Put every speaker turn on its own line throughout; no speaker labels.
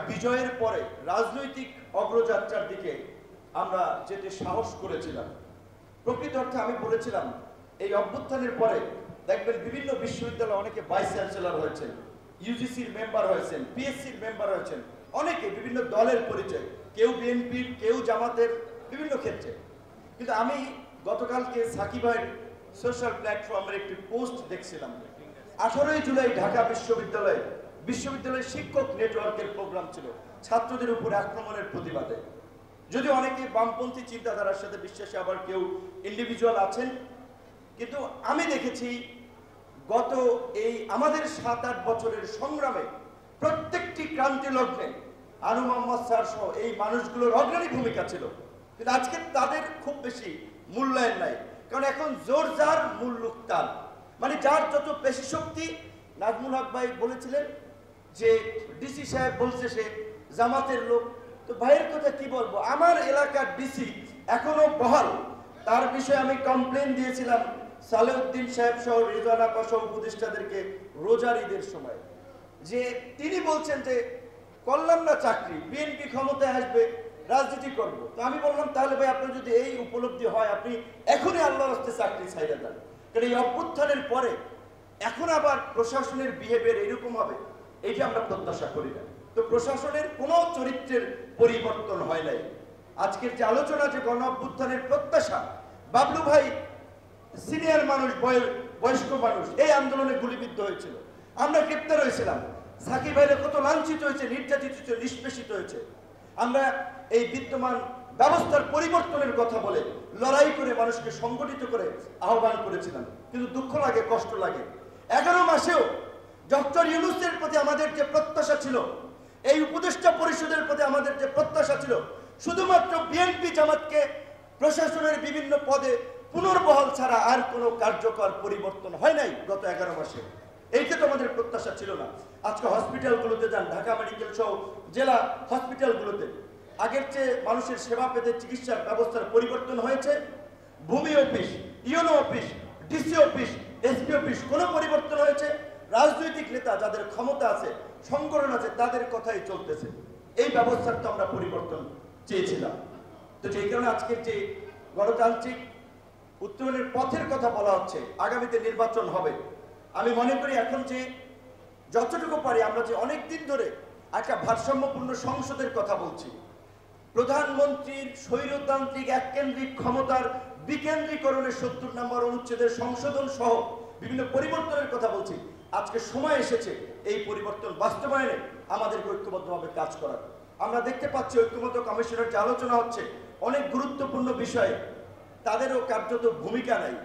বিজয়ের পরে রাজনৈতিক অগ্রযাত্রার দিকে আমরা যেতে সাহস করেছিলাম। প্রকৃত অর্থে আমি বলেছিলাম এই অভ্যুত্থানের পরে দেখবেন বিভিন্ন বিশ্ববিদ্যালয়ে অনেকে ভাইস চ্যান্সেলর হয়েছেন, ইউজিসির মেম্বার হয়েছেন, পিএসসির মেম্বার হয়েছেন, অনেকে বিভিন্ন দলের পরিচয়, কেউ বিএনপির, কেউ জামাতের, বিভিন্ন ক্ষেত্রে। কিন্তু আমি গতকালকে সাকিব ভাইয়ের সোশ্যাল প্ল্যাটফর্মের একটি পোস্ট দেখছিলাম। 18ই জুলাই ঢাকা বিশ্ববিদ্যালয়ের শিক্ষক নেটওয়ার্কের প্রোগ্রাম ছিল ছাত্রদের উপর আক্রমণের প্রতিবাদে। যদি অনেকে বামপন্থী চিন্তাধারার সাথে বিশ্বাসী, আবার কেউ ইন্ডিভিজুয়াল আছেন, কিন্তু আমি দেখেছি গত এই আমাদের 7-8 বছরের সংগ্রামে প্রত্যেকটি ক্রান্তি লগ্নে আনু মোহাম্মদ স্যার সহ এই মানুষগুলোর অগ্রণী ভূমিকা ছিল। কিন্তু আজকে তাদের খুব বেশি মূল্যায়ন নাই, কারণ এখন জোর যার মুল্লুক তার, মানে যার যত পেশি শক্তি। নাজমুল হক ভাই বলেছিলেন যে ডিসি সাহেব বলছে সে জামাতের লোক, তো ভাইয়ের কথা কি বলবো, আমার এলাকার ডিসি এখনো বহাল। তার বিষয়ে আমি কমপ্লেন দিয়েছিলাম সালেউদ্দিন সাহেব সহ রিজওয়ানা সহ উপদেষ্টাদেরকে রোজার ঈদের সময়, যে তিনি বলছেন যে করলাম না চাকরি, বিএনপি ক্ষমতায় আসবে, রাজনীতি করব। তো আমি বললাম তাহলে ভাই আপনার যদি এই উপলব্ধি হয় আপনি এখনই আল্লাহর রাস্তায় চাকরি ছাইড়া দেন, কারণ এই অভ্যুত্থানের পরে এখন আবার প্রশাসনের বিহেভিয়ার এরকম হবে এইটা আমরা প্রত্যাশা করি না। তো প্রশাসনের কোনো চরিত্রের পরিবর্তন হয় নাই। আজকের যে আলোচনা, যে গণ অভ্যুত্থানের প্রত্যাশা, বাবলু ভাই সিনিয়র মানুষ, বয়স্ক মানুষ, এই আন্দোলনে গুলিবিদ্ধ হয়েছিল, আমরা গ্রেপ্তার হয়েছিলাম। সাকিব ভাইরা কত লাঞ্ছিত হয়েছে, নির্যাতিত হয়েছে, নিষ্পেষিত হয়েছে। আমরা এই বিদ্যমান ব্যবস্থার পরিবর্তনের কথা বলে লড়াই করে মানুষকে সংগঠিত করে আহ্বান করেছিলাম। কিন্তু দুঃখ লাগে, কষ্ট লাগে, 11 মাসেও ডক্টর ইউনূসের প্রতি আমাদের যে প্রত্যাশা ছিল, এই উপদেষ্টা পরিষদের প্রতি আমাদের যে প্রত্যাশা ছিল, শুধুমাত্র বিএনপি জামাতকে প্রশাসনের বিভিন্ন পদে পুনর্বহাল ছাড়া আর কোনো কার্যকর পরিবর্তন হয় নাই গত 11 মাসে। এইটা তো আমাদের প্রত্যাশা ছিল না। আজকে হসপিটালগুলোতে যান, ঢাকা মেডিকেল সহ জেলা হসপিটালগুলোতে আগের চেয়ে মানুষের সেবা পেতে চিকিৎসার ব্যবস্থার পরিবর্তন হয়েছে। ভূমি office, UNO office, DC office, SP office কোনো পরিবর্তন হয়েছে? রাজনৈতিক নেতা যাদের ক্ষমতা আছে, সংগঠন আছে, তাদের কথাই চলতেছে। এই ব্যবস্থার তো আমরা পরিবর্তন চেয়েছিলাম। তো সেই কারণে আজকের যে গণতান্ত্রিক উত্তরণের পথের কথা বলা হচ্ছে, আগামীতে নির্বাচন হবে, আমি মনে করি এখন যে যতটুকু পারি আমরা যে অনেক দিন ধরে একটা ভারসাম্যপূর্ণ সংসদের কথা বলছি, প্রধানমন্ত্রীর স্বৈরতান্ত্রিক এককেন্দ্রিক ক্ষমতার বিকেন্দ্রীকরণের 70 নম্বর অনুচ্ছেদের সংশোধন সহ বিভিন্ন পরিবর্তনের কথা বলছি, আজকে সময় এসেছে এই পরিবর্তন বাস্তবায়নে আমাদেরকে ঐক্যবদ্ধভাবে কাজ করার। আমরা দেখতে পাচ্ছি ঐক্যমত্য কমিশনের যে আলোচনা হচ্ছে অনেক গুরুত্বপূর্ণ বিষয়ে তাদেরও কার্যত ভূমিকা নাই।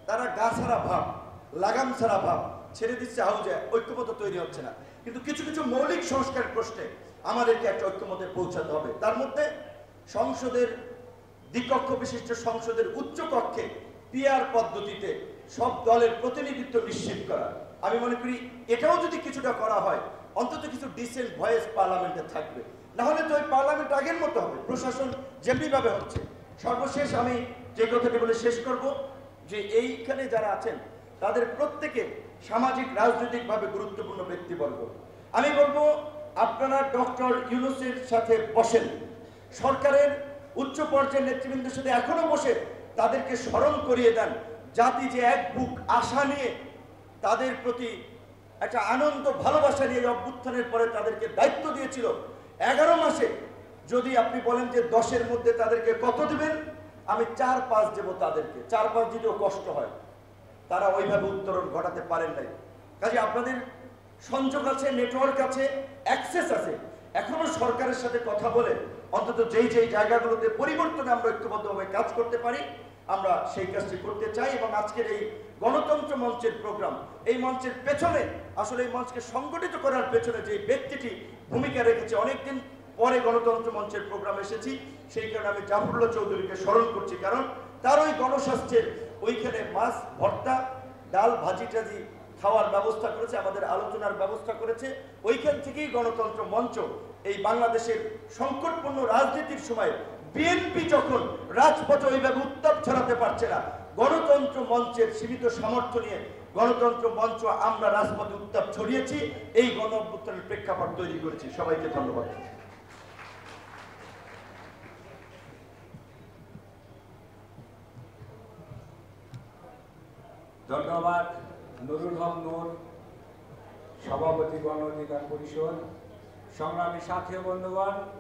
তারা গা ছাড়া ভাব, লাগাম ছাড়া ভাব ছেড়ে দিচ্ছে হাউজে, ঐক্যমত্য তৈরি হচ্ছে না। কিন্তু কিছু কিছু মৌলিক সংস্কার প্রশ্নে আমাদেরকে একটা ঐক্যমত্যে পৌঁছাতে হবে। তার মধ্যে সংসদের দ্বিকক্ষ বিশিষ্ট সংসদের উচ্চ কক্ষে পিআর পদ্ধতিতে সব দলের প্রতিনিধিত্ব নিশ্চিত করা, আমি মনে করি এটাও যদি কিছুটা করা হয় অন্তত কিছু ডিসেন্ট ভয়েস পার্লামেন্টে থাকবে। না হলে তো ওই পার্লামেন্ট আগের মতো হবে, প্রশাসন যেমনিভাবে হচ্ছে। সর্বশেষ আমি যে কথাটি বলে শেষ করব, যে এইখানে যারা আছেন তাদের প্রত্যেকে সামাজিক রাজনৈতিকভাবে গুরুত্বপূর্ণ ব্যক্তিবর্গ। আমি বলবো আপনারা ডক্টর ইউনূসের সাথে বসেন, সরকারের উচ্চ পর্যায়ের নেতৃবৃন্দের সাথে এখনো বসে তাদেরকে স্মরণ করিয়ে দেন জাতি যে এক বুক আশা নিয়ে তাদের প্রতি একটা আনন্দ ভালোবাসা নিয়ে অভ্যুত্থানের পরে তাদেরকে দায়িত্ব দিয়েছিল। 11 মাসে যদি আপনি বলেন যে 10-এর মধ্যে তাদেরকে কত দিবেন, আমি 4-5 দেবো তাদেরকে। 4-5 দিতেও কষ্ট হয়, তারা ওইভাবে উত্তরণ ঘটাতে পারেন নাই। কাজে আপনাদের সংযোগ আছে, নেটওয়ার্ক আছে, অ্যাক্সেস আছে, এখনো সরকারের সাথে কথা বলে অন্তত যেই যেই জায়গাগুলোতে পরিবর্তনে আমরা ঐক্যবদ্ধভাবে কাজ করতে পারি আমরা সেই কাজটি করতে চাই। এবং আজকের এই গণতন্ত্র মঞ্চের প্রোগ্রাম, এই মঞ্চের পেছনে আসলে এই মঞ্চকে সংগঠিত করার পেছনে যে ব্যক্তিটি ভূমিকা রেখেছে, অনেকদিন পরে গণতন্ত্র মঞ্চের প্রোগ্রাম এসেছি, সেই কারণে আমি জাফরুল্লাহ চৌধুরীকে স্মরণ করছি, কারণ তার ওই গণস্বাস্থ্যের ওইখানে মাছ ভর্তা, ডাল, ভাজি টাজি খাওয়ার ব্যবস্থা করেছে, আমাদের আলোচনার ব্যবস্থা করেছে। ওইখান থেকেই গণতন্ত্র মঞ্চ এই বাংলাদেশের সংকটপূর্ণ রাজনীতির সময় বিএনপি যখন রাজপথে ওইভাবে উত্তাপ ছড়াতে পারছে না, গণতন্ত্র মঞ্চের সীমিত সামর্থ্য নিয়ে গণতন্ত্র মঞ্চ আমরা রাজপথে উত্তাপ ছড়িয়েছি, এই গণ অভ্যুত্থানের প্রেক্ষাপট তৈরি করেছি। সবাইকে ধন্যবাদ।
ধন্যবাদ নুরুল হক নূর, সভাপতি গণ অধিকার পরিষদ। সংগ্রামী সাথী ও বন্ধুগণ,